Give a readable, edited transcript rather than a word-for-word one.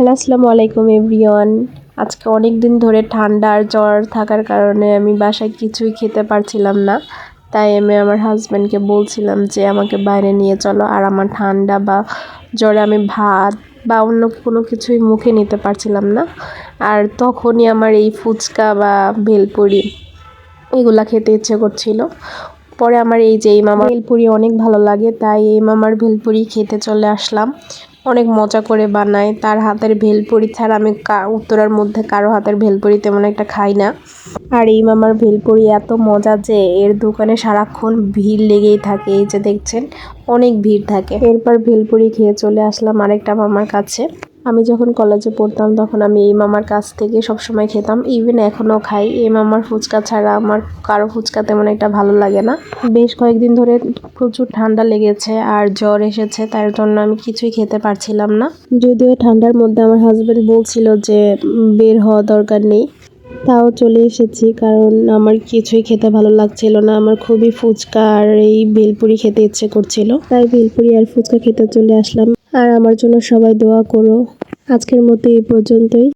Hello, আসসালামু আলাইকুম everyone. আজকে অনেক দিন ধরে ঠান্ডা আর জ্বর থাকার কারণে আমি বাসায় কিছুই খেতে পারছিলাম না। তাই আমি আমার হাজব্যান্ডকে বলছিলাম যে আমাকে বাইরে নিয়ে চলো। আর আমার ঠান্ডা বা জ্বরে আমি ভাত বা অন্য কোনো কিছুই মুখে নিতে পারছিলাম না। আর তখনই আমার এই ফুচকা বা ভেলপুরি এগুলা খেতে ইচ্ছে করছিল। পরে আমার এই যে এই মামার ভেলপুরি অনেক ভালো লাগে, তাই এই মামার ভেলপুরি খেতে চলে আসলাম। অনেক মজা করে বানায়, তার হাতের ভেলপুরি ছাড়া আমি উত্তরার মধ্যে কারো হাতের ভেলপুরি তেমন একটা খাই না। আর এই মামার ভেলপুরি এত মজা যে এর দোকানে সারাক্ষণ ভিড় লেগেই থাকে। এই যে দেখছেন অনেক ভিড় থাকে। এরপর ভেলপুরি খেয়ে চলে আসলাম আরেকটা মামার কাছে। আমি যখন কলেজে পড়তাম তখন আমি এই মামার কাছ থেকে সবসময় খেতাম, ইভেন এখনও খাই। এই মামার ফুচকা ছাড়া আমার কারো ফুচকা তেমন একটা ভালো লাগে না। বেশ কয়েকদিন ধরে প্রচুর ঠান্ডা লেগেছে আর জ্বর এসেছে, তার জন্য আমি কিছুই খেতে পারছিলাম না। যদিও ঠান্ডার মধ্যে আমার হাজব্যান্ড বলছিল যে বের হওয়া দরকার নেই, তাও চলে এসেছি কারণ আমার কিছুই খেতে ভালো লাগছিল না। আমার খুবই ফুচকা আর এই ভেলপুরি খেতে ইচ্ছে করছিল, তাই ভেলপুরি আর ফুচকা খেতে চলে আসলাম। আর আমার জন্য সবাই দোয়া করো। আজকের মতো এই পর্যন্তই।